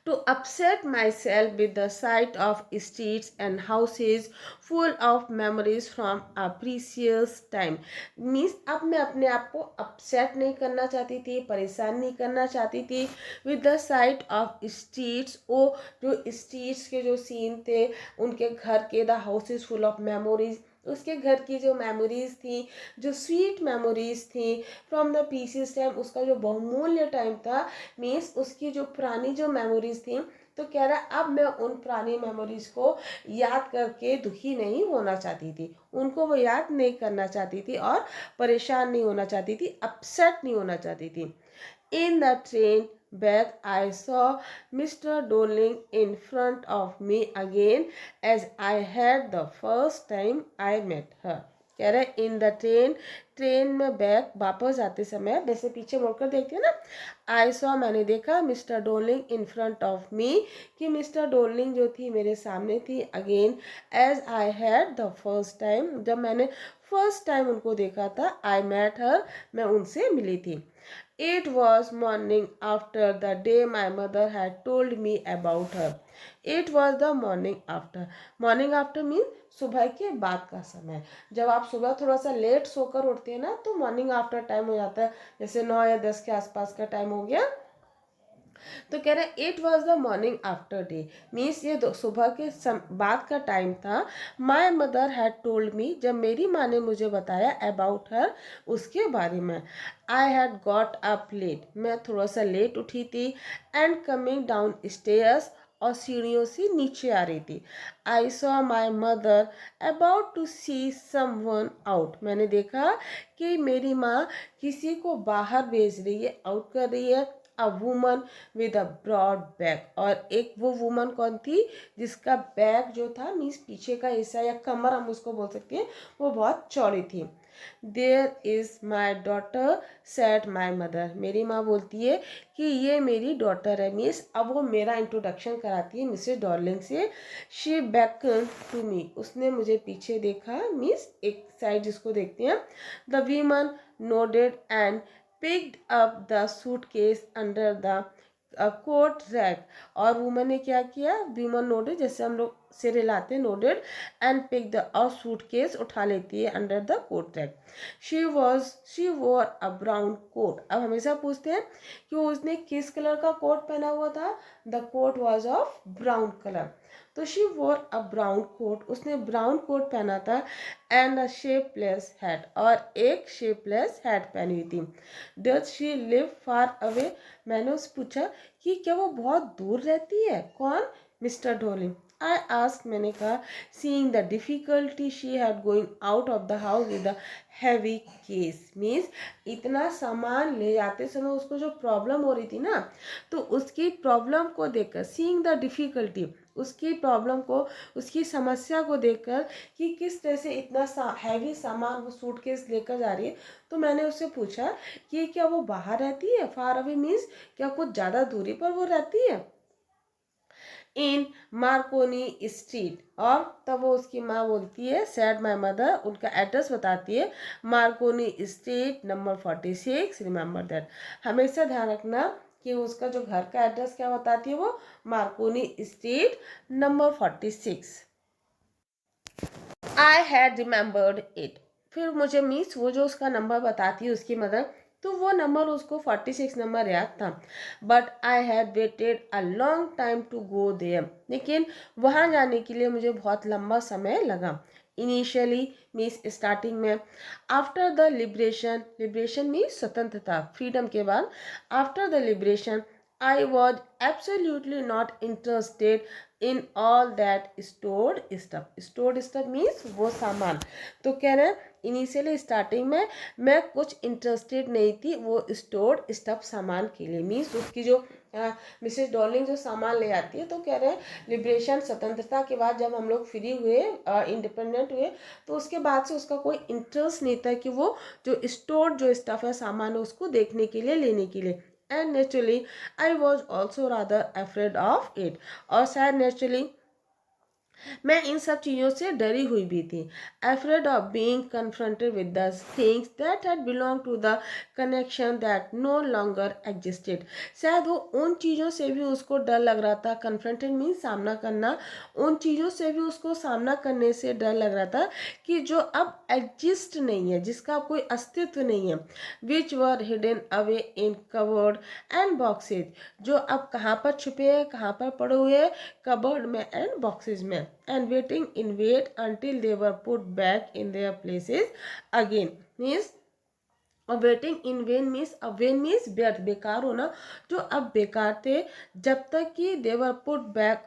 to upset myself with the sight of streets and houses full of memories from a precious time। Means अब मैं अपने आप को अपसेट नहीं करना चाहती थी, परेशान नहीं करना चाहती थी with the site of streets. वो जो स्ट्रीट्स के जो सीन थे उनके घर के, the houses full of memories, उसके घर की जो मेमोरीज थी, जो स्वीट मेमोरीज थी फ्रॉम द पीसीस टाइम, उसका जो बहुमूल्य टाइम था, मीन्स उसकी जो पुरानी जो मेमोरीज थी। तो कह रहा अब मैं उन पुरानी मेमोरीज को याद करके दुखी नहीं होना चाहती थी, उनको वो याद नहीं करना चाहती थी और परेशान नहीं होना चाहती थी, अपसेट नहीं होना चाहती थी। In the train back, I saw Mr. Darling in front of me again as I had the first time I met her। कह रहे इन द ट्रेन में बैक वापस आते समय वैसे पीछे मुड़कर देखते हैं ना, आई सॉ मैंने देखा Mr Dolling in front of me, कि मिस्टर डोलिंग जो थी मेरे सामने थी, again as I had the first time, जब मैंने फर्स्ट टाइम उनको देखा था, आई मेट हर, मैं उनसे मिली थी। It was morning after the day my mother had told me about her। It was the morning after। Morning after means सुबह के बाद का समय। जब आप सुबह थोड़ा सा लेट सोकर उठते हैं ना तो मॉर्निंग आफ्टर टाइम हो जाता है, जैसे 9 या 10 के आसपास का टाइम हो गया। तो कह रहे it was the morning after day, means ये सुबह के बाद का टाइम था। My mother had told me, जब मेरी माँ ने मुझे बताया अबाउट हर, उसके बारे में। I had got up late, मैं थोड़ा सा लेट उठी थी। एंड कमिंग डाउन स्टेयर्स, और सीढ़ियों से नीचे आ रही थी। I saw my mother about to see someone out, मैंने देखा कि मेरी माँ किसी को बाहर भेज रही है, आउट कर रही है। A woman with a broad bag, और एक वो वुमन कौन थी जिसका बैग जो था, मीन्स पीछे का हिस्सा या कमर हम उसको बोल सकते हैं, वो बहुत चौड़ी थी। There is my daughter said my mother, मेरी माँ बोलती है कि ये मेरी डॉटर है, मीन्स अब वो मेरा इंट्रोडक्शन कराती है मिसेस डॉर्लिंग से। शी बैकन टू मी, उसने मुझे पीछे देखा, मीन्स एक साइड जिसको देखते हैं। The women nodded and picked up the suitcase under the coat rack, और वुमन ने क्या किया, वुमन नोडेड, जैसे हम लोग सिर हिलाते हैं नोडेड, एंड पिक द और सूटकेस उठा लेती है under the coat rack. She wore a brown coat, अब हमेशा पूछते हैं कि उसने किस कलर का कोट पहना हुआ था, the coat was of brown colour. तो she wore a brown coat, उसने ब्राउन कोट पहना था, एंड अ शेपलेस हैट, और एक शेपलेस हैट पहनी हुई थी। Does she live far away, मैंने उससे पूछा कि क्या वो बहुत दूर रहती है, कौन, मिस्टर डोलिंग। आई आस्क, मैंने कहा, seeing the difficulty she had going out of the house with the heavy case, means इतना सामान ले जाते समय उसको जो प्रॉब्लम हो रही थी ना, तो उसकी प्रॉब्लम को देखकर, सीइंग द डिफिकल्टी, उसकी प्रॉब्लम को, उसकी समस्या को देखकर कि किस तरह से इतना हैवी सामान वो सूटकेस लेकर जा रही है, तो मैंने उससे पूछा कि क्या वो बाहर रहती है, फार अवे मीन्स क्या कुछ ज़्यादा दूरी पर वो रहती है, इन मार्कोनी स्ट्रीट। और तब वो उसकी माँ बोलती है, सैड माई मदर, उनका एड्रेस बताती है, Markovnikov street number 46, remember that, हमेशा ध्यान रखना कि उसका जो घर का एड्रेस क्या बताती है, वो Markovnikov street number 46। I had remembered it, फिर मुझे मीन्स वो जो उसका नंबर बताती है उसकी मदर, तो वो नंबर उसको 46 नंबर याद था। But I had waited a long time to go there, लेकिन वहाँ जाने के लिए मुझे बहुत लंबा समय लगा। इनिशियली मीन्स स्टार्टिंग में, after the liberation, liberation means स्वतंत्रता, फ्रीडम के बाद, after the liberation I was absolutely not interested in all that stored stuff. Stored stuff means वो सामान। तो कह रहे हैं इनिशियली स्टार्टिंग में मैं कुछ इंटरेस्टेड नहीं थी वो स्टोर्ड स्टफ सामान के लिए। मीन्स उसकी जो मिसेस डॉर्लिंग जो सामान ले आती है, तो कह रहे हैं लिबरेशन स्वतंत्रता के बाद जब हम लोग फ्री हुए, इंडिपेंडेंट हुए, तो उसके बाद से उसका कोई इंटरेस्ट नहीं था कि वो जो स्टोर जो स्टफ है सामान है उसको देखने के लिए, लेने के लिए। And naturally I was also rather afraid of it, और शायद नेचुरली मैं इन सब चीज़ों से डरी हुई भी थी। Afraid of being confronted with the things that had belong to the connection that no longer existed. शायद वो उन चीज़ों से भी उसको डर लग रहा था। कन्फ्रंटेड मीन्स सामना करना, उन चीज़ों से भी उसको सामना करने से डर लग रहा था कि जो अब एग्जिस्ट नहीं है, जिसका अब कोई अस्तित्व नहीं है। Which were hidden away in cupboards and boxes, जो अब कहाँ पर छुपे हैं, कहाँ पर पड़े हुए हैं, कबर्ड में एंड बॉक्सेज में। And waiting in wait until they were put back in their places again means, और waiting in vain means, when means व्यर्थ, बेकार होना, जो अब बेकार थे जब तक कि they were put back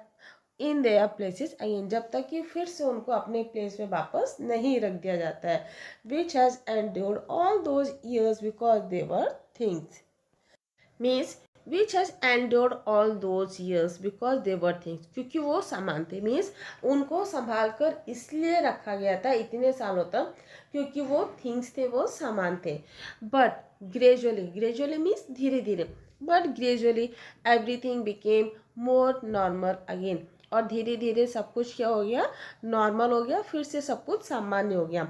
in their places again, जब तक कि फिर से उनको अपने प्लेस में वापस नहीं रख दिया जाता है। Which has endured all those years because they were things means, which has endured all those years because they were things, क्योंकि वो सामान थे। मीन्स उनको संभाल कर इसलिए रखा गया था इतने सालों तक क्योंकि वो थिंग्स थे, वो सामान थे। बट ग्रेजुअली, ग्रेजुअली मीन्स धीरे धीरे, but gradually everything became more normal again, और धीरे धीरे सब कुछ क्या हो गया, नॉर्मल हो गया, फिर से सब कुछ सामान्य हो गया।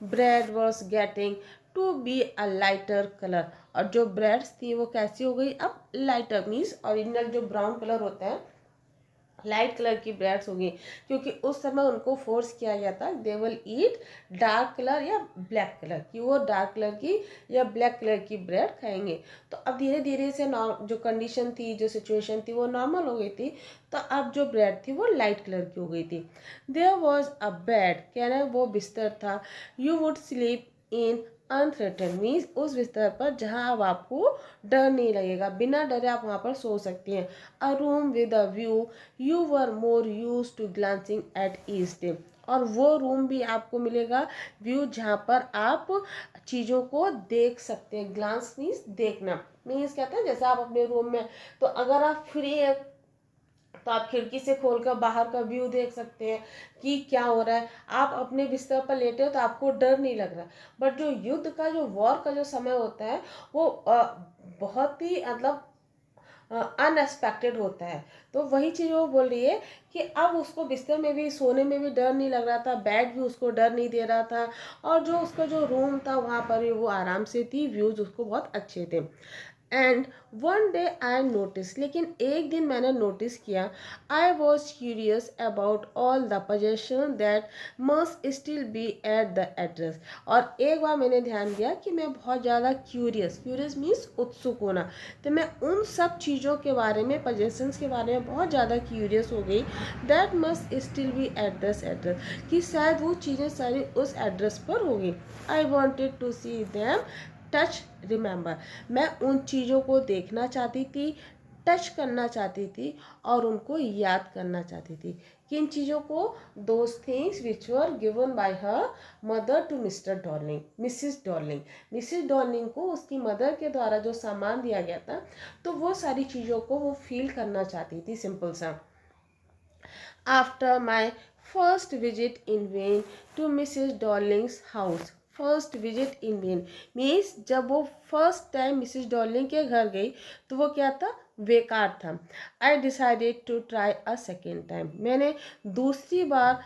Bread was getting to be a lighter colour, और जो ब्रेड्स थी वो कैसी हो गई अब, लाइटर मीन्स ओरिजिनल जो ब्राउन कलर होता है, लाइट कलर की ब्रेड्स होगी, क्योंकि उस समय उनको फोर्स किया गया था they will eat dark colour या ब्लैक कलर की, वो डार्क कलर की या ब्लैक कलर की ब्रेड खाएंगे। तो अब धीरे धीरे से जो कंडीशन थी, जो सिचुएशन थी वो नॉर्मल हो गई थी, तो अब जो ब्रेड थी वो लाइट कलर की हो गई थी। देयर वॉज अ बेड, कहना है वो बिस्तर था, you would sleep in unthreatened means, उस बिस्तर पर जहाँ अब आपको डर नहीं लगेगा, बिना डरे आप वहाँ पर सो सकती हैं। A room with a view you were more use to glancing at each day, और वो रूम भी आपको मिलेगा व्यू जहाँ पर आप चीज़ों को देख सकते हैं। ग्लांस मीन्स देखना, मीन्स कहते हैं जैसे आप अपने रूम में, तो अगर आप फ्री है तो आप खिड़की से खोलकर बाहर का व्यू देख सकते हैं कि क्या हो रहा है। आप अपने बिस्तर पर लेटे हो तो आपको डर नहीं लग रहा। बट जो युद्ध का, जो वॉर का जो समय होता है वो बहुत ही मतलब अनएक्सपेक्टेड होता है। तो वही चीज़ वो बोल रही है कि अब उसको बिस्तर में भी, सोने में भी डर नहीं लग रहा था, बेड भी उसको डर नहीं दे रहा था, और जो उसका जो रूम था वहाँ पर भी वो आराम से थी, व्यूज उसको बहुत अच्छे थे। And one day I notice, लेकिन एक दिन मैंने नोटिस किया, I was curious about all the possession that must still be at the address, और एक बार मैंने ध्यान दिया कि मैं बहुत ज़्यादा क्यूरियस, क्यूरियस मीन्स उत्सुक होना, तो मैं उन सब चीज़ों के बारे में, पोजेशंस के बारे में बहुत ज़्यादा क्यूरियस हो गई, that must still be at this address, कि शायद वो चीज़ें सारी उस एड्रेस पर होगी। I wanted to see them, touch, remember, मैं उन चीज़ों को देखना चाहती थी, टच करना चाहती थी, और उनको याद करना चाहती थी। किन चीज़ों को, those things which were given by her mother to Mr Darling, Mrs Darling, Mrs Darling को उसकी मदर के द्वारा जो सामान दिया गया था, तो वो सारी चीज़ों को वो फील करना चाहती थी, सिंपल सा। After my first visit in vain to Mrs Dorling's house, first visit in vain means जब वो फर्स्ट टाइम मिसिस डॉर्लिंग के घर गई तो वो क्या था, बेकार था। I decided to try a second time, मैंने दूसरी बार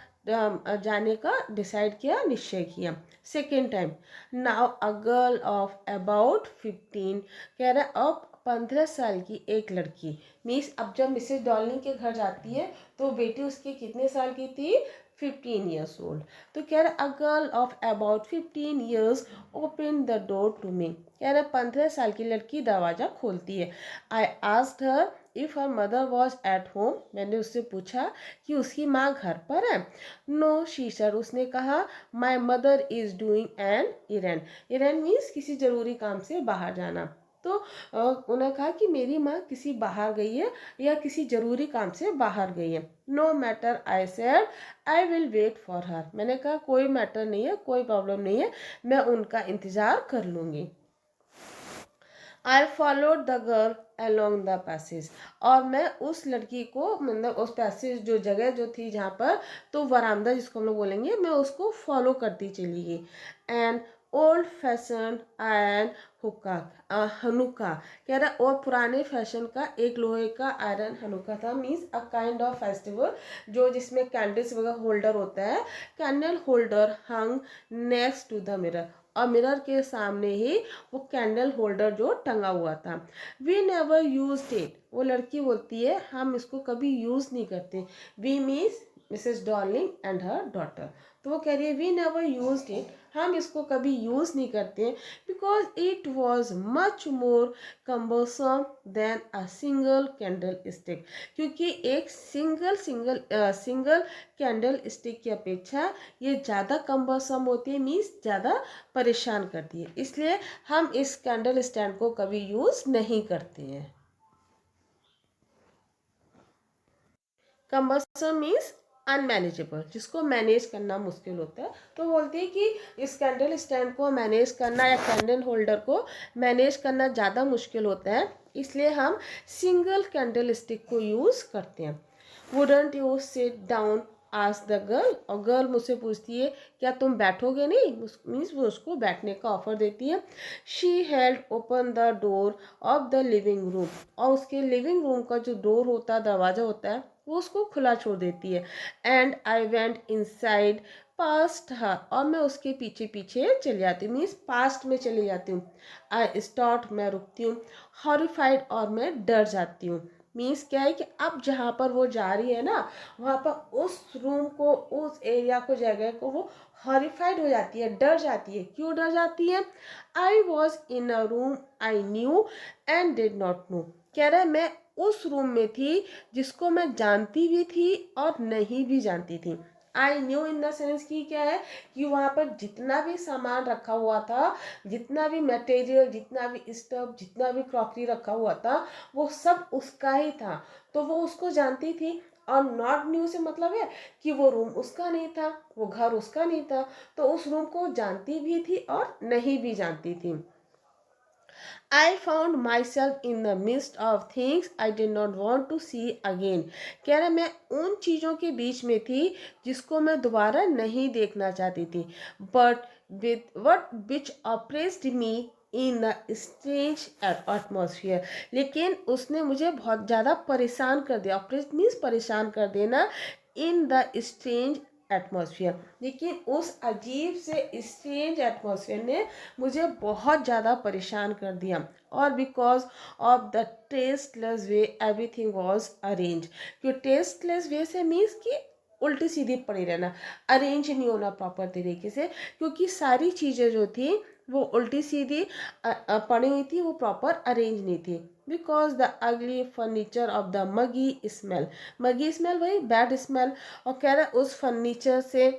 जाने का डिसाइड किया, निश्चय किया। Second time, now a girl of about 15, कह रहा है अब 15 साल की एक लड़की, मीन्स अब जब मिसेस डॉर्लिंग के घर जाती है तो बेटी उसकी कितने साल की थी, 15 ईयर्स ओल्ड। तो कह रहा a girl of about 15 years open the door to me, कह रहा 15 साल की लड़की दरवाज़ा खोलती है। I asked her if her mother was at home, मैंने उससे पूछा कि उसकी माँ घर पर है। नो शी सर, उसने कहा my mother is doing an errand, errand means किसी ज़रूरी काम से बाहर जाना। तो उन्होंने कहा कि मेरी माँ किसी बाहर गई है या किसी ज़रूरी काम से बाहर गई है। No matter, I said, I will wait for her. मैंने कहा कोई मैटर नहीं है, कोई प्रॉब्लम नहीं है, मैं उनका इंतज़ार कर लूँगी। I followed the girl along the passage, और मैं उस लड़की को, मतलब उस पैसेज जो जगह जो थी जहाँ पर, तो वरामदा जिसको हम लोग बोलेंगे, मैं उसको फॉलो करती चली गई। And old fashion iron hookah, Hanukkah कह रहा, और पुराने फैशन का एक लोहे का आयरन हनुक्का था। Means a kind of festival जो जिसमें कैंडल्स वगैरह होल्डर होता है, candle holder hung next to the mirror, और मिरर के सामने ही वो कैंडल होल्डर जो टंगा हुआ था। वी नेवर यूज इट, वो लड़की बोलती है हम इसको कभी यूज़ नहीं करते। We means Mrs Darling and her daughter. तो वो कह रही है वी नेवर यूज इट, हम इसको कभी यूज़ नहीं करते, because it was much more cumbersome than a single candlestick, क्योंकि एक सिंगल कैंडल स्टिक की अपेक्षा ये ज़्यादा कम्बरसम होती है, मीन्स ज़्यादा परेशान करती है, इसलिए हम इस कैंडल स्टैंड को कभी यूज़ नहीं करते हैं। कम्बर्सन मीन्स अनमैनेजेबल, जिसको मैनेज करना मुश्किल होता है। तो बोलती है कि इस कैंडल स्टैंड को मैनेज करना या कैंडल होल्डर को मैनेज करना ज़्यादा मुश्किल होता है, इसलिए हम सिंगल कैंडल स्टिक को यूज़ करते हैं। वुडंट यू सिट डाउन, आज द गर्ल, और गर्ल मुझसे पूछती है क्या तुम बैठोगे नहीं, मीन्स वो उसको बैठने का ऑफर देती है। She held open the door of the living room, और उसके लिविंग रूम का जो डोर होता है, दरवाज़ा होता है, वो उसको खुला छोड़ देती है। And I went inside past her, और मैं उसके पीछे पीछे चली जाती हूँ, मीन्स पास्ट में चली जाती हूँ। आई स्टॉप, मैं रुकती हूँ। हॉरिफाइड, और मैं डर जाती हूँ। मीन्स क्या है कि अब जहाँ पर वो जा रही है ना, वहाँ पर उस रूम को, उस एरिया को, जगह को वो हॉरिफाइड हो जाती है, डर जाती है। क्यों डर जाती है? I was in a room I knew and did not know, कह रहा है मैं उस रूम में थी जिसको मैं जानती भी थी और नहीं भी जानती थी। I new in the sense की क्या है कि वहाँ पर जितना भी सामान रखा हुआ था, जितना भी मटेरियल, जितना भी स्टफ, जितना भी क्रॉकरी रखा हुआ था, वो सब उसका ही था, तो वो उसको जानती थी। और नॉट न्यू से मतलब है कि वो रूम उसका नहीं था, वो घर उसका नहीं था, तो उस रूम को जानती भी थी और नहीं भी जानती थी। I found myself in the midst of things I did not want to see again. कह रहा मैं उन चीज़ों के बीच में थी जिसको मैं दोबारा नहीं देखना चाहती थी। But with what which oppressed me in the strange atmosphere, लेकिन उसने मुझे बहुत ज़्यादा परेशान कर दिया। oppressed means परेशान कर देना। in the strange एटमॉस्फेयर, लेकिन उस अजीब से स्ट्रेंज एटमॉस्फेयर ने मुझे बहुत ज़्यादा परेशान कर दिया। और because of the tasteless way everything was arrange, क्यों टेस्टलेस वे से मीन्स कि उल्टी सीधी पड़ी रहना, अरेंज नहीं होना प्रॉपर तरीके से, क्योंकि सारी चीज़ें जो थी वो उल्टी सीधी पड़ी हुई थी, वो प्रॉपर अरेंज नहीं थी। Because the ugly furniture of the muggy smell वही बैड स्मेल, और कह रहा है उस फर्नीचर से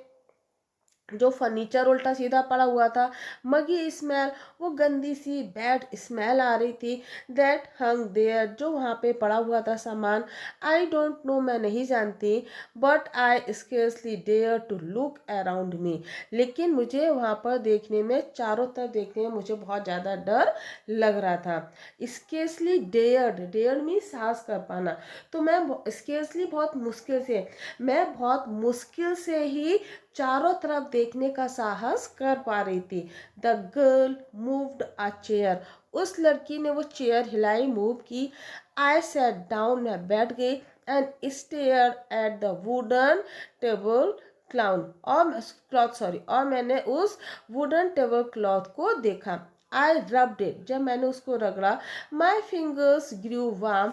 जो फर्नीचर उल्टा सीधा पड़ा हुआ था, मगी स्मेल, वो गंदी सी बैड स्मेल आ रही थी। दैट हंग देयर, जो वहाँ पे पड़ा हुआ था सामान। आई डोंट नो, मैं नहीं जानती, but I scarcely dare to look around me, लेकिन मुझे वहाँ पर देखने में, चारों तरफ देखने में मुझे बहुत ज़्यादा डर लग रहा था। स्केर्सली डेयर्ड, डेयर्ड मीन साहस कर पाना, तो मैं स्केर्सली बहुत मुश्किल से, मैं बहुत मुश्किल से ही चारों तरफ देखने का साहस कर पा रही थी। The girl moved a chair, उस लड़की ने वो चेयर हिलाई, मूव की। आई सैट डाउन, मैं बैठ गई। And stare at the wooden table clown, और मैंने उस वुडन टेबल क्लॉथ को देखा। आई रब्ड इट, जब मैंने उसको रगड़ा। My fingers grew warm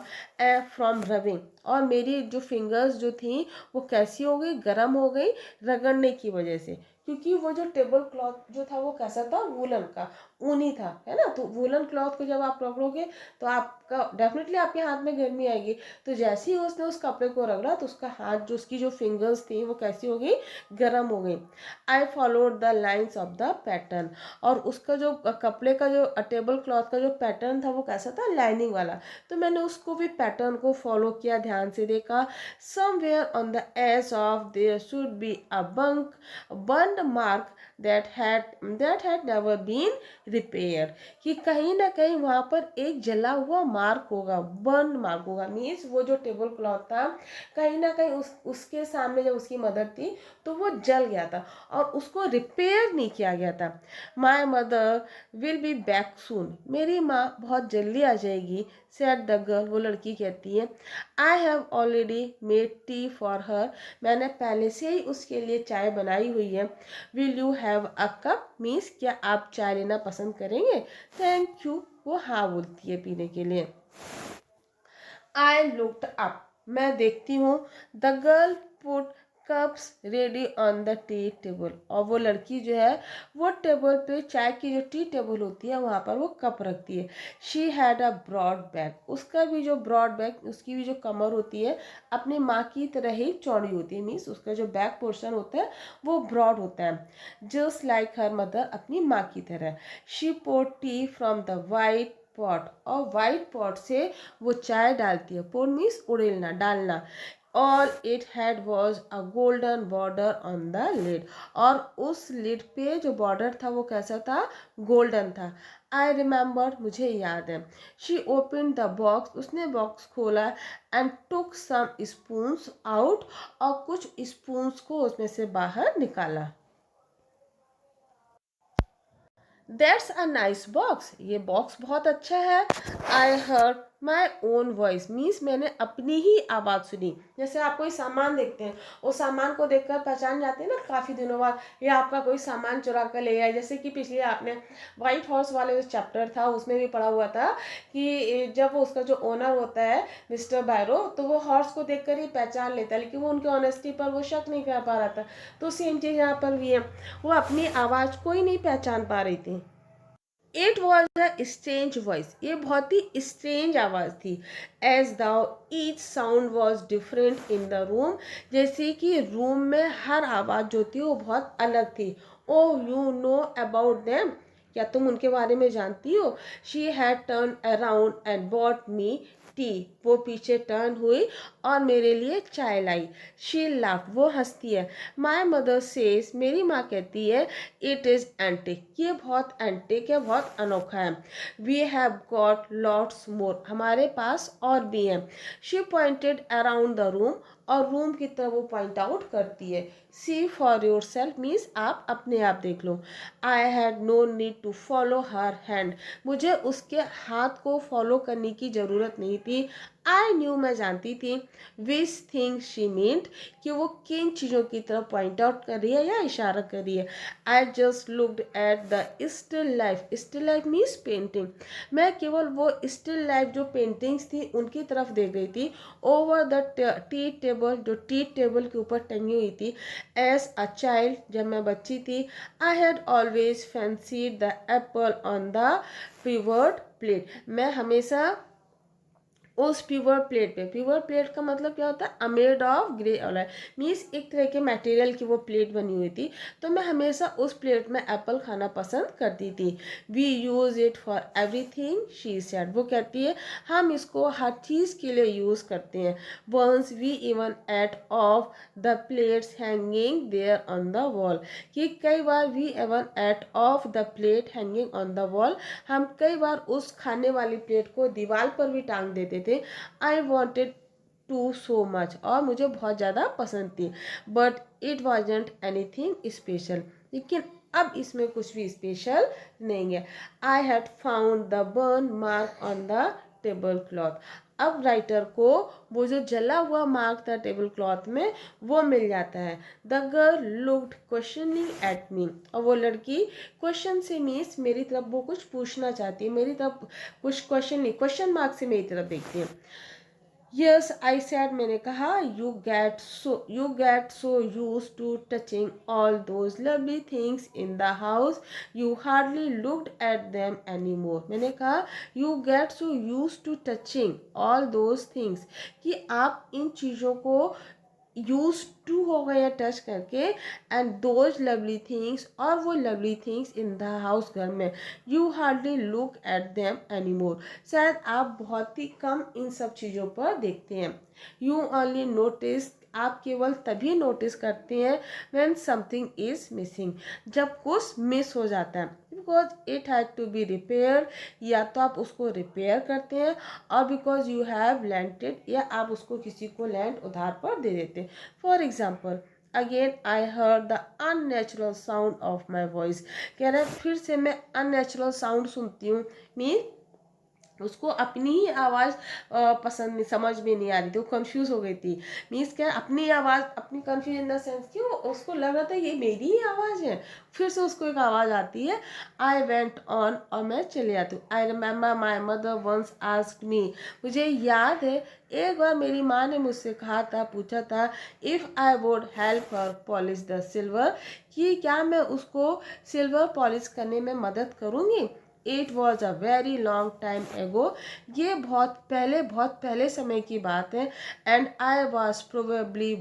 from rubbing, और मेरी जो फिंगर्स जो थी वो कैसी हो गई, गर्म हो गई रगड़ने की वजह से, क्योंकि वो जो टेबल क्लॉथ जो था वो कैसा था, वूलन का, ऊनी था, है ना। तो वुलन क्लॉथ को जब आप पकड़ोगे तो आपका डेफिनेटली आपके हाथ में गर्मी आएगी। तो जैसे ही उसने उस कपड़े को रगड़ा तो उसका हाथ, जो उसकी जो फिंगर्स थी वो कैसी हो गई, गर्म हो गई। I followed the lines of the pattern, और उसका जो कपड़े का जो टेबल क्लॉथ का जो पैटर्न था वो कैसा था, लाइनिंग वाला। तो मैंने उसको भी पैटर्न को फॉलो किया, ध्यान से देखा। Somewhere on the edge of there should be a burn mark that had never been repaired, कि कहीं ना कहीं वहां पर एक जला हुआ मार्क होगा, बर्न मार्क होगा। मीन्स वो जो टेबल क्लॉथ था कहीं ना कहीं उसके सामने जब उसकी मदर थी तो वो जल गया था और उसको रिपेयर नहीं किया गया था। My mother will be back soon, मेरी माँ बहुत जल्दी आ जाएगी। सेड द गर्ल, वो लड़की कहती है। I have already made tea for her, मैंने पहले से ही उसके लिए चाय बनाई हुई है। Will you have a cup, means क्या आप चाय लेना पसंद करेंगे। थैंक यू, वो हाँ बोलती है पीने के लिए। आई लुक्ड अप, मैं देखती हूँ। The girl put cups ready on the tea table, और वो लड़की जो है वो टेबल पे, चाय की जो टी टेबल होती है वहाँ पर वो कप रखती है। She had a broad back, उसका भी जो ब्रॉड बैक, उसकी भी जो कमर होती है अपनी माँ की तरह ही चौड़ी होती है। मीन्स उसका जो बैक पोर्शन होता है वो ब्रॉड होता है, जस्ट लाइक हर मदर, अपनी माँ की तरह। She poured tea from the white pot, और वाइट पॉट से वो चाय डालती है। पोर मीन्स उड़ेलना, डालना। All it had was a golden border on the lid, और उस लिड पे जो बॉर्डर था वो कैसा था, गोल्डन था। आई रिमेंबर, मुझे याद है। शी ओपन द बॉक्स, उसने बॉक्स खोला। And took some spoons out, और कुछ स्पून्स को उसमें से बाहर निकाला। दैट्स अ नाइस बॉक्स, ये बॉक्स बहुत अच्छा है। I heard my own voice, means मैंने अपनी ही आवाज़ सुनी। जैसे आप कोई सामान देखते हैं, उस सामान को देखकर पहचान जाते हैं ना काफ़ी दिनों बाद, या आपका कोई सामान चुरा कर ले आए। जैसे कि पिछले आपने वाइट हॉर्स वाले जो चैप्टर था उसमें भी पढ़ा हुआ था कि जब वो उसका जो ओनर होता है मिस्टर बैरो, तो वो हॉर्स को देखकर ही पहचान लेता है, लेकिन वो उनकी ऑनेस्टी पर वो शक नहीं कर पा रहा था। तो सेम चीज़ यहाँ पर भी है, वो अपनी आवाज़ को ही नहीं पहचान पा रही थी। It was a strange voice, ये बहुत ही स्ट्रेंज आवाज़ थी। As though each sound was different in the room, जैसे कि रूम में हर आवाज़ जो थी वो बहुत अलग थी। Oh you know about them, क्या तुम उनके बारे में जानती हो। She had turn around and bought me T, वो पीछे टर्न हुई और मेरे लिए चाय लाई। शी लाफ, वो हंसती है। माई मदर सेज, मेरी माँ कहती है, इट इज़ एंटिक, ये बहुत एंटिक है, बहुत अनोखा है। We have got lots more, हमारे पास और भी हैं। She pointed around the room, और रूम की तरफ वो पॉइंट आउट करती है। See for yourself, means आप अपने आप देख लो। I had no need to follow her hand, मुझे उसके हाथ को फॉलो करने की ज़रूरत नहीं थी। आई न्यू, मैं जानती थी। विच थिंग शी मीन्ट, कि वो किन चीज़ों की तरफ पॉइंट आउट कर रही है या इशारा कर रही है। I just looked at the still life, still life means painting, मैं केवल वो स्टिल लाइफ जो पेंटिंग्स थी उनकी तरफ देख रही थी। ओवर द टी टेबल, जो टी टेबल के ऊपर टंगी हुई थी। एज अ चाइल्ड, जब मैं बच्ची थी, I had always fancied the apple on the पिवर्ड प्लेट, मैं हमेशा उस प्योर प्लेट पे, प्योर प्लेट का मतलब क्या होता है, made of grey oil, means एक तरह के मटेरियल की वो प्लेट बनी हुई थी। तो मैं हमेशा उस प्लेट में एप्पल खाना पसंद करती थी। We use it for everything, she said, वो कहती है हम इसको हर चीज़ के लिए यूज़ करते हैं। Once we even ate off the plates hanging there on the wall, कि कई बार we even ate off the plate hanging on the wall, हम कई बार उस खाने वाली प्लेट को दीवार पर भी टांग देते थे। I wanted to so much, और मुझे बहुत ज़्यादा पसंद थी। But it wasn't anything special, लेकिन अब इसमें कुछ भी स्पेशल नहीं है। I had found the burn mark on the tablecloth, अब राइटर को वो जो जला हुआ मार्क था टेबल क्लॉथ में वो मिल जाता है। The girl looked questioning at me, और वो लड़की क्वेश्चन से मीन्स मेरी तरफ वो कुछ पूछना चाहती है, मेरी तरफ कुछ क्वेश्चन नहीं, क्वेश्चन मार्क से मेरी तरफ देखती है। यस आई सैड, मैंने कहा, you get so used to touching all those lovely things in the house you hardly looked at them any more. मैंने कहा you get so used to touching all those things, कि आप इन चीज़ों को यूज टू हो गए हैं टच करके, एंड दोज लवली थिंग्स, और वो lovely things in the house, घर में, you hardly look at them any मोर, शायद आप बहुत ही कम इन सब चीज़ों पर देखते हैं। यू ओनली नोटिस, आप केवल तभी नोटिस करते हैं व्हेन समथिंग इज मिसिंग, जब कुछ मिस हो जाता है, because it had to be repair, या तो आप उसको रिपेयर करते हैं, और बिकॉज यू हैव लेंटेड, या आप उसको किसी को लैंड उधार पर दे देते हैं। For example, again I heard the unnatural sound of my voice, कह रहे हैं फिर से मैं अननेचुरल साउंड सुनती हूँ, मीन उसको अपनी ही आवाज़ पसंद नहीं, समझ में नहीं आ रही थी, वो कंफ्यूज हो गई थी। मीन्स क्या, अपनी आवाज़, अपनी कंफ्यूज इन द सेंस कि वो उसको लग रहा था ये मेरी ही आवाज़ है, फिर से उसको एक आवाज़ आती है। आई वेंट ऑन, और मैं चले जाती हूँ। I remember my mother once asked me, मुझे याद है एक बार मेरी माँ ने मुझसे कहा था, पूछा था, if I would help her polish the silver, कि क्या मैं उसको सिल्वर पॉलिश करने में मदद करूँगी। It was a very long time एगो, ये बहुत पहले समय की बात है। And I was probably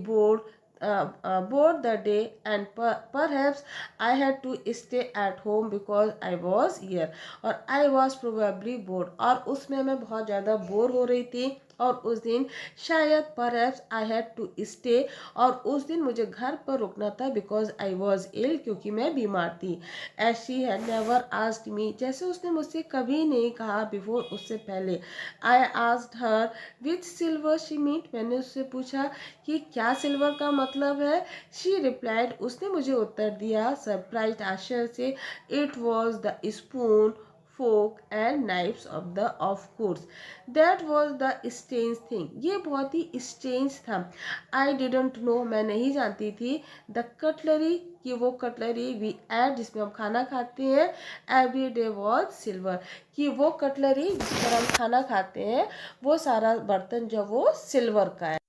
bored the day, and perhaps I had to stay at home because I was here, और I was probably bored, और उसमें मैं बहुत ज़्यादा बोर हो रही थी, और उस दिन शायद perhaps I had to stay, और उस दिन मुझे घर पर रुकना था, because I was ill, क्योंकि मैं बीमार थी। as she had never asked me, जैसे उसने मुझसे कभी नहीं कहा before, उससे पहले। I asked her which silver she meant, मैंने उससे पूछा कि क्या सिल्वर का मतलब है। she replied, उसने मुझे उत्तर दिया सरप्राइज आश्चर्य से, it was the spoon, fork and knives of course, that was the strange thing, ये बहुत ही strange था। I didn't know, मैं नहीं जानती थी, the cutlery, कि वो कटलरी वी एट, जिसमें हम खाना खाते हैं, एवरी डे वॉज सिल्वर, कि वो कटलरी जिस पर हम खाना खाते हैं, वो सारा बर्तन जो वो सिल्वर का है।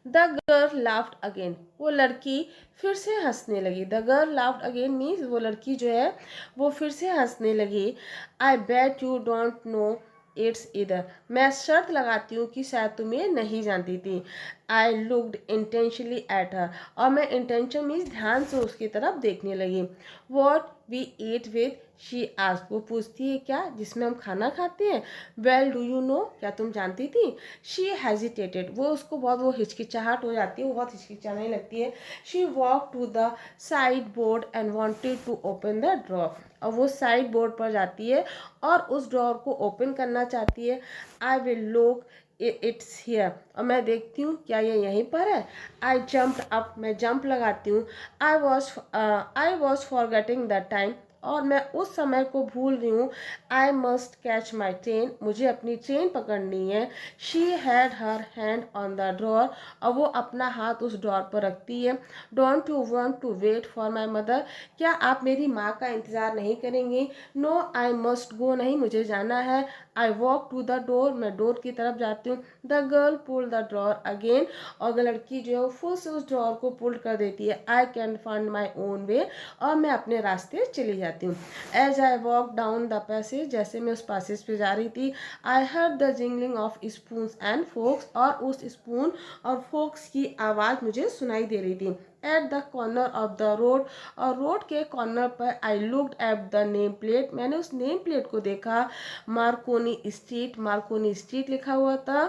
द गर्ल लाफ्ड अगेन, वो लड़की फिर से हंसने लगी। The girl laughed again means वो लड़की जो है वो फिर से हंसने लगी। I bet you don't know it's इधर, मैं शर्त लगाती हूँ कि शायद तुम्हें नहीं जानती थी। I looked intentionally at her, और मैं इंटेंशन मीन्स ध्यान से उसकी तरफ देखने लगी। What we eat with, she asked, वो पूछती है क्या जिसमें हम खाना खाते हैं। वेल डू यू नो, क्या तुम जानती थी। शी हेजिटेटेड, वो उसको बहुत वो हिचकिचाहट हो जाती है, वो बहुत हिचकिचाने लगती है। She walk to the side board and wanted to open the drawer, और वो साइड बोर्ड पर जाती है और उस ड्रॉर को ओपन करना चाहती है। I will look it's here, और मैं देखती हूँ क्या ये यहीं पर है। आई जम्प्ड अप, मैं जंप लगाती हूँ। I was forgetting the time, और मैं उस समय को भूल रही हूँ। I must catch my train, मुझे अपनी ट्रेन पकड़नी है। She had her hand on the drawer, और वो अपना हाथ उस ड्रॉर पर रखती है। Don't you want to wait for my mother, क्या आप मेरी माँ का इंतज़ार नहीं करेंगी। नो आई मस्ट गो, नहीं मुझे जाना है। I walk to the door, मैं डोर की तरफ जाती हूँ। The girl pull the drawer again, और लड़की जो है फुल से उस ड्रॉर को पुल कर देती है। I can find my own way, और मैं अपने रास्ते चली जाती हूँ। As I walk down the passage, जैसे मैं उस पैसेज पे जा रही थी, I heard the jingling of spoon and forks, और उस स्पून और फोक्स की आवाज़ मुझे सुनाई दे रही थी। At the corner of the road, और रोड के कॉर्नर पर I looked at the name plate, मैंने उस नेम प्लेट को देखा। मार्कोनी स्ट्रीट, मार्कोनी स्ट्रीट लिखा हुआ था।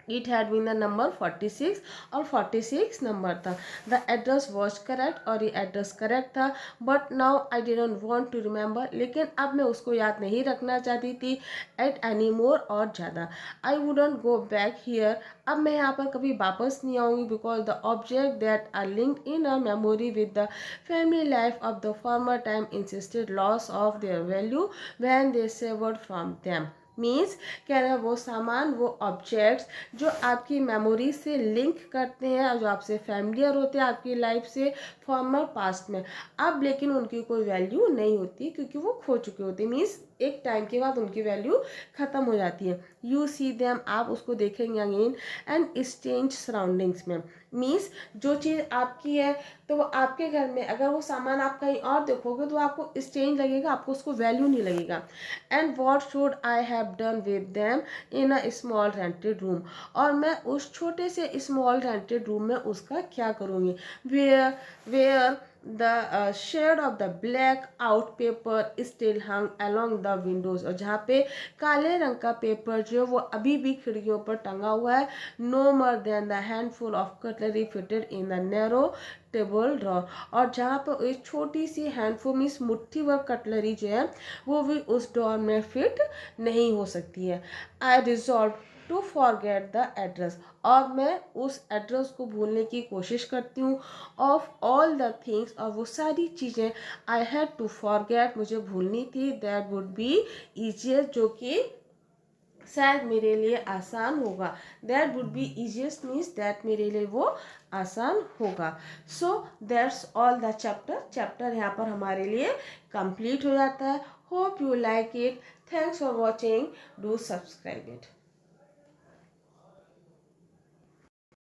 It had been the number 46, और 46 नंबर था। द एड्रेस वॉज करेक्ट, और ये एड्रेस करेक्ट था। But now I didn't want to remember, लेकिन अब मैं उसको याद नहीं रखना चाहती थी एट एनी मोर, और ज़्यादा। I wouldn't go back here, अब मैं यहाँ पर कभी वापस नहीं आऊँगी, because the object that are linked in a memory with the family life of the former time insisted loss of their value when they severed from them. Means कह रहे हैं वो सामान, वो ऑब्जेक्ट्स जो आपकी मेमोरी से लिंक करते हैं, और जो आपसे फैमिलियर होते हैं आपकी लाइफ से फॉर्मर पास्ट में, अब लेकिन उनकी कोई वैल्यू नहीं होती क्योंकि वो खो चुके होते। मीन्स एक टाइम के बाद उनकी वैल्यू ख़त्म हो जाती है। यू सी देम, आप उसको देखेंगे अगेन, एंड स्ट्रेंज सराउंडिंग्स में, मीन्स जो चीज़ आपकी है तो वो आपके घर में, अगर वो सामान आप कहीं और देखोगे तो आपको स्ट्रेंज लगेगा, आपको उसको वैल्यू नहीं लगेगा। And what should I have done with them in a small rented room, और मैं उस छोटे से स्मॉल रेंटेड रूम में उसका क्या करूँगी। Where the shade of the black out paper still hung along the windows, और जहाँ पे काले रंग का पेपर जो है वो अभी भी खिड़कियों पर टंगा हुआ है। no more than the handful of cutlery fitted in the narrow table drawer, और जहाँ पर एक छोटी सी हैंडफुल मीन्स मुट्ठी भर कटलरी जो है वो भी उस ड्रॉर में फिट नहीं हो सकती है। I resolved to forget the address, और मैं उस एड्रेस को भूलने की कोशिश करती हूँ। ऑफ ऑल द थिंग्स, और वो सारी चीज़ें आई हैड टू फॉरगेट, मुझे भूलनी थी, दैट वुड बी ईजियर, जो कि शायद मेरे लिए आसान होगा। That would be easiest means that मेरे लिए वो आसान होगा। So that's all the chapter यहाँ पर हमारे लिए कंप्लीट हो जाता है। Hope you like it, thanks for watching, do subscribe it.